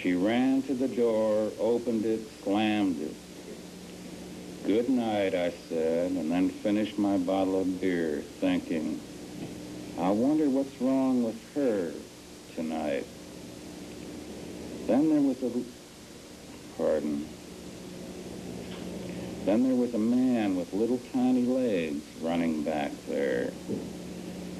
She ran to the door, opened it, slammed it. "Good night," I said, and then finished my bottle of beer, thinking, I wonder what's wrong with her tonight. Then there was a man with little tiny legs running back there.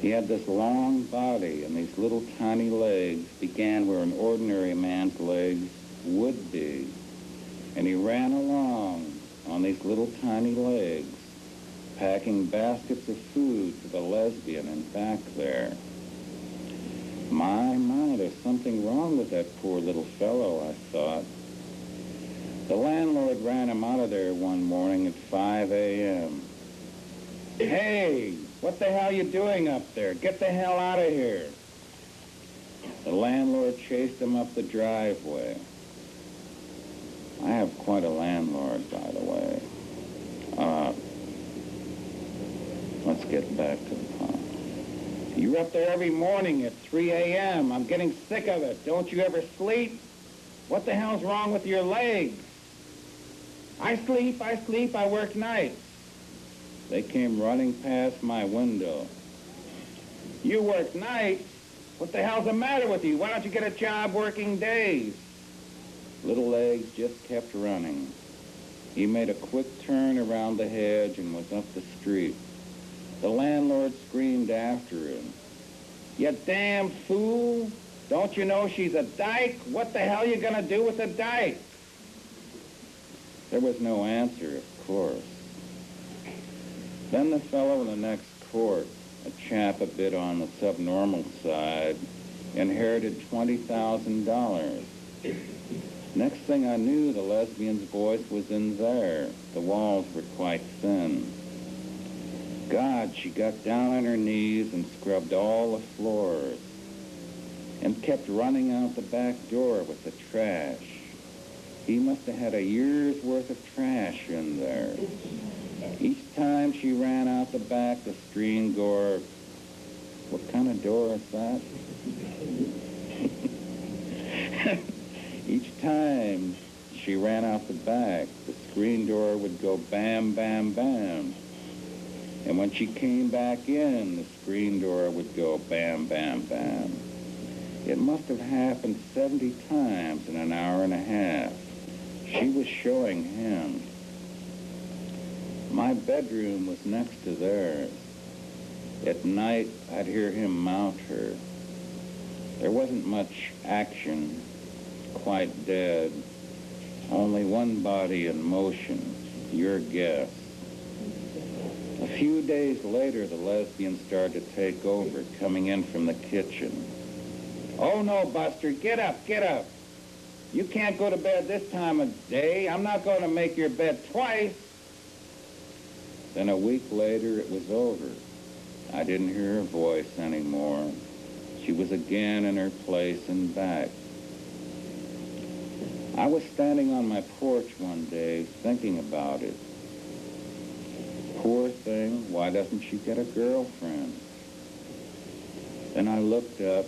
He had this long body, and these little tiny legs began where an ordinary man's legs would be. And he ran along on these little tiny legs, packing baskets of food for the lesbian in back there. My, there's something wrong with that poor little fellow, I thought. The landlord ran him out of there one morning at 5 a.m. "Hey, what the hell you doing up there? Get the hell out of here." The landlord chased him up the driveway. I have quite a landlord, by the way. Let's get back to the point. "You're up there every morning at 3 a.m. I'm getting sick of it. Don't you ever sleep? What the hell's wrong with your legs?" I sleep, I work nights." They came running past my window. "You work nights? What the hell's the matter with you? Why don't you get a job working days?" Little legs just kept running. He made a quick turn around the hedge and was up the street. The landlord screamed after him, "You damn fool! Don't you know she's a dyke? What the hell you gonna do with a dyke?" There was no answer, of course. Then the fellow in the next court, a chap a bit on the subnormal side, inherited $20,000. Next thing I knew, the lesbian's voice was in there. The walls were quite thin. God, she got down on her knees and scrubbed all the floors and kept running out the back door with the trash. He must have had a year's worth of trash in there. Each time she ran out the back, the screen door, what kind of door is that? Each time she ran out the back, the screen door would go bam, bam, bam. And when she came back in, the screen door would go bam, bam, bam. It must have happened 70 times in an hour and a half. She was showing him. My bedroom was next to theirs. At night, I'd hear him mount her. There wasn't much action, quite dead. Only one body in motion, your guess. A few days later, the lesbian started to take over, coming in from the kitchen. "Oh, no, Buster, get up, get up. You can't go to bed this time of day. I'm not going to make your bed twice." Then a week later, it was over. I didn't hear her voice anymore. She was again in her place and back. I was standing on my porch one day thinking about it. Poor thing, why doesn't she get a girlfriend? Then I looked up,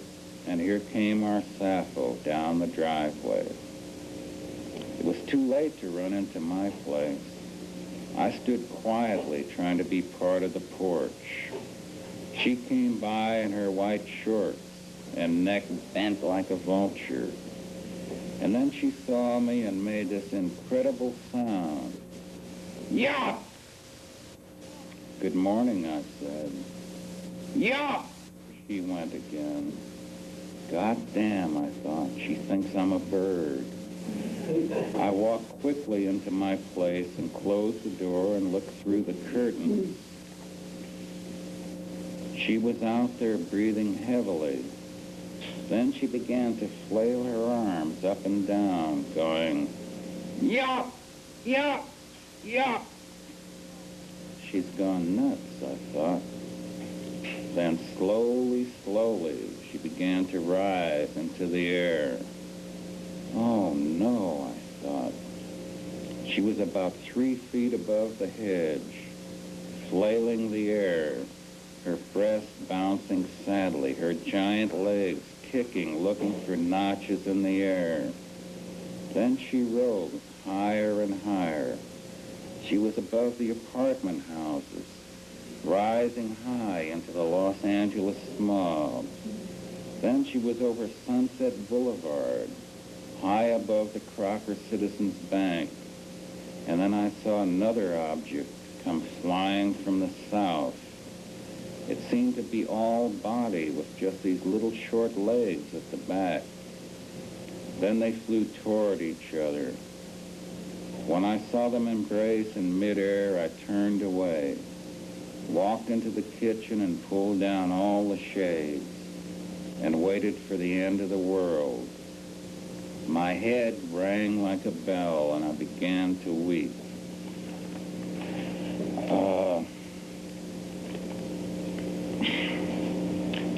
and here came our Sappho down the driveway. It was too late to run into my place. I stood quietly trying to be part of the porch. She came by in her white shorts and neck bent like a vulture. And then she saw me and made this incredible sound. "Yup!" "Good morning," I said. "Yup!" she went again. God damn, I thought, she thinks I'm a bird. I walked quickly into my place and closed the door and looked through the curtains. She was out there breathing heavily. Then she began to flail her arms up and down, going, "Yup! Yup! Yup!" She's gone nuts, I thought. Then slowly, she began to rise into the air. Oh, no, I thought. She was about 3 feet above the hedge, flailing the air, her breast bouncing sadly, her giant legs kicking, looking for notches in the air. Then she rose higher and higher. She was above the apartment houses, rising high into the Los Angeles smog. Then she was over Sunset Boulevard, high above the Crocker Citizens Bank. And then I saw another object come flying from the south. It seemed to be all body with just these little short legs at the back. Then they flew toward each other. When I saw them embrace in midair, I turned away, walked into the kitchen and pulled down all the shades, and waited for the end of the world. My head rang like a bell, and I began to weep.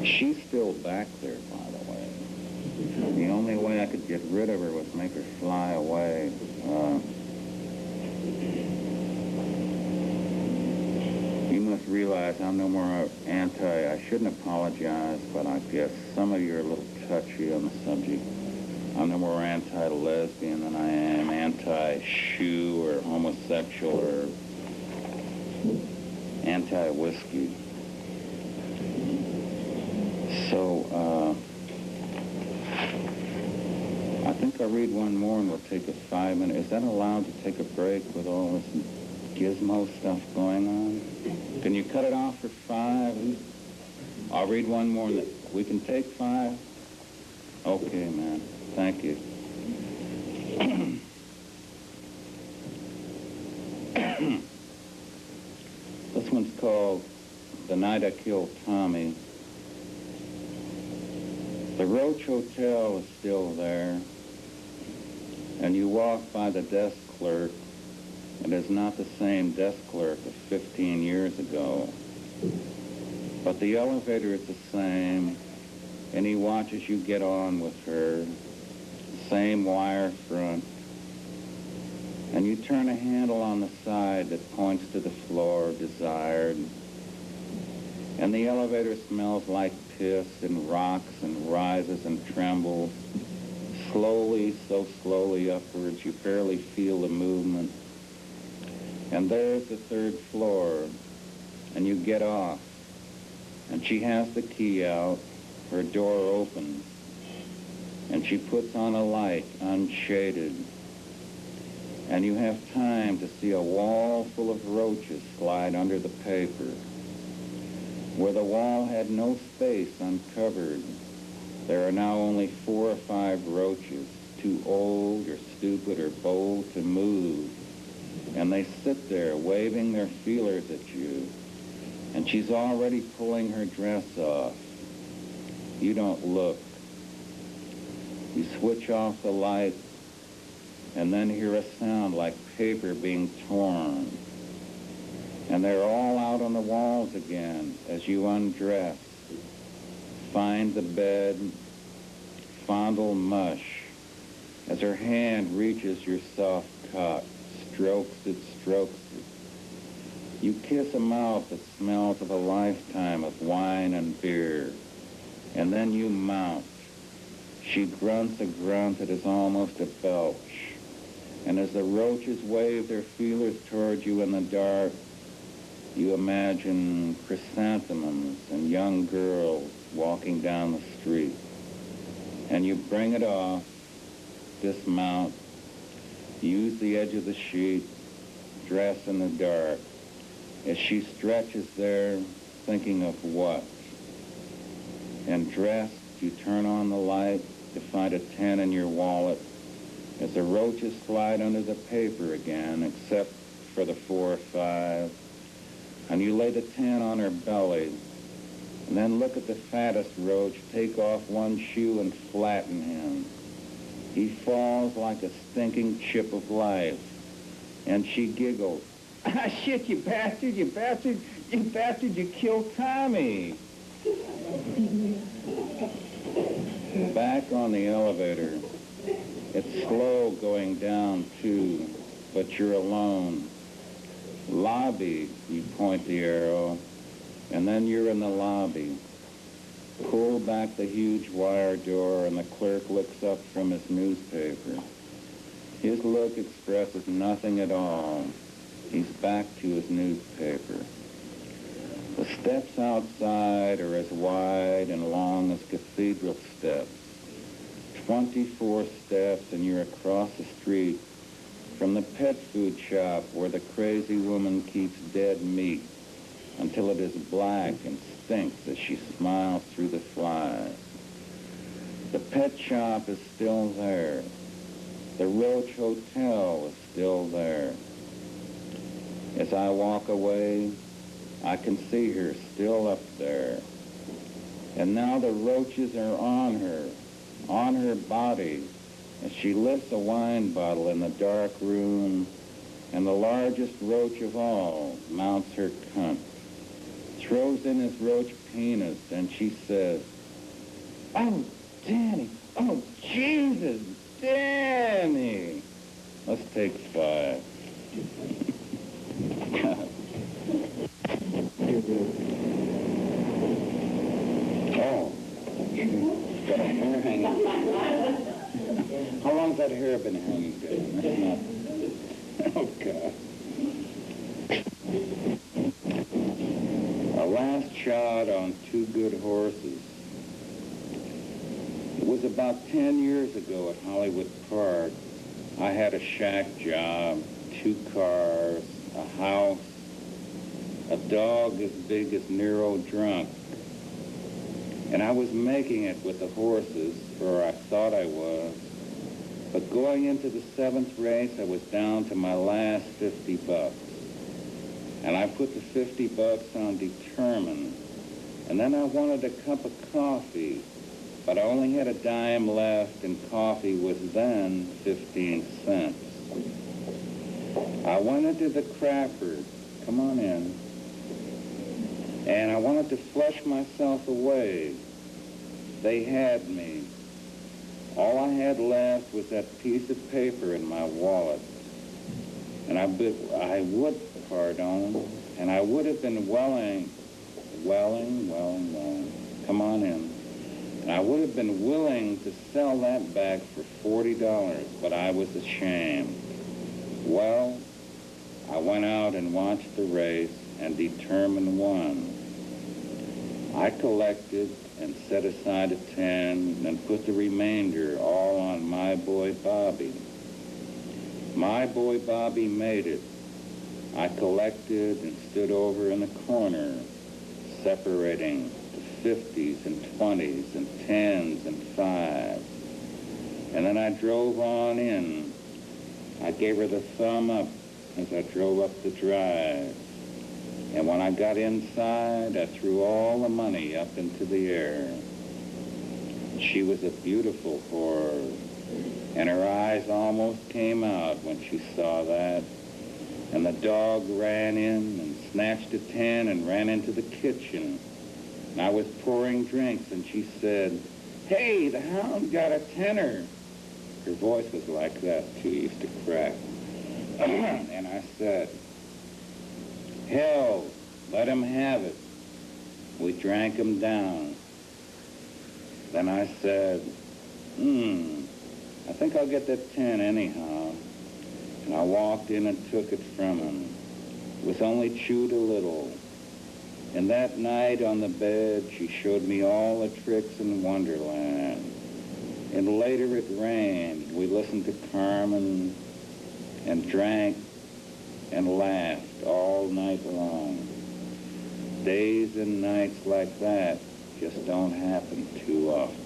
She's still back there, by the way. The only way I could get rid of her was make her fly away. You must realize I'm no more I shouldn't apologize, but I guess some of you are a little touchy on the subject. I'm no more anti-lesbian than I am anti-shoe or homosexual or anti-whiskey. So, I think I'll read one more and we'll take a 5-minute. Is that allowed to take a break with all this gizmo stuff going on? Can you cut it off for 5? I'll read one more. We can take 5? Okay, man. Thank you. This one's called The Night I Killed Tommy. The Roach Hotel is still there, and you walk by the desk clerk, and it's not the same desk clerk of 15 years ago. But the elevator is the same, and he watches you get on with her, same wire front, and you turn a handle on the side that points to the floor desired, and the elevator smells like piss and rocks and rises and trembles, slowly, so slowly upwards, you barely feel the movement. And there's the 3rd floor, and you get off, and she has the key out, her door opens, and she puts on a light, unshaded, and you have time to see a wall full of roaches slide under the paper. Where the wall had no space uncovered, there are now only 4 or 5 roaches, too old or stupid or bold to move. And they sit there waving their feelers at you. And she's already pulling her dress off. You don't look. You switch off the light and then hear a sound like paper being torn. And they're all out on the walls again as you undress, find the bed, fondle mush, as her hand reaches your soft cock, strokes it, strokes it. You kiss a mouth that smells of a lifetime of wine and beer, and then you mount. She grunts a grunt that is almost a belch, and as the roaches wave their feelers toward you in the dark, you imagine chrysanthemums and young girls walking down the street. And you bring it off, dismount, use the edge of the sheet, dress in the dark, as she stretches there, thinking of what? And dressed, you turn on the light to find a 10 in your wallet, as the roaches slide under the paper again, except for the 4 or 5. And you lay the 10 on her belly, and then look at the fattest roach take off one shoe and flatten him. He falls like a stinking chip of life, and she giggles. Ah, shit, you bastard, you bastard, you bastard, you killed Tommy. Back on the elevator, it's slow going down, too, but you're alone. Lobby, you point the arrow, and then you're in the lobby. Pull back the huge wire door, and the clerk looks up from his newspaper. His look expresses nothing at all. He's back to his newspaper. The steps outside are as wide and long as cathedral steps. 24 steps and you're across the street from the pet food shop where the crazy woman keeps dead meat until it is black and stinks as she smiles through the flies. The pet shop is still there. The Roach Hotel is still there. As I walk away, I can see her still up there. And now the roaches are on her body, as she lifts a wine bottle in the dark room, and the largest roach of all mounts her cunt, throws in his roach penis, and she says, "Oh, Danny, oh, Jesus, Danny." Let's take 5. Oh, got a hair hanging. How long's that hair been hanging down? That's not... Oh, God. Our last shot on 2 good horses. It was about 10 years ago at Hollywood Park. I had a shack job, 2 cars, a house, a dog as big as Nero drunk. And I was making it with the horses, or I thought I was. But going into the 7th race, I was down to my last $50. And I put the $50 on determined. And then I wanted a cup of coffee, but I only had a dime left, and coffee was then 15 cents. I went into the Crafford, come on in, and I wanted to flush myself away. They had me. All I had left was that piece of paper in my wallet. And I would have been willing, come on in. And I would have been willing to sell that bag for $40, but I was ashamed. Well, I went out and watched the race and determined won. I collected and set aside a 10 and put the remainder all on my boy Bobby. My boy Bobby made it. I collected and stood over in the corner, separating the 50s and 20s and 10s and 5s. And then I drove on in. I gave her the thumb up as I drove up the drive. And when I got inside, I threw all the money up into the air. She was a beautiful whore, and her eyes almost came out when she saw that. And the dog ran in and snatched a 10 and ran into the kitchen. And I was pouring drinks, and she said, "Hey, the hound got a tenner." Her voice was like that, too, used to crack. And I said, "Hell, let him have it." We drank him down. Then I said, I think I'll get that 10 anyhow. And I walked in and took it from him. It was only chewed a little. And that night on the bed, she showed me all the tricks in Wonderland. And later it rained. We listened to Carmen and drank and laughed all night long. Days and nights like that just don't happen too often.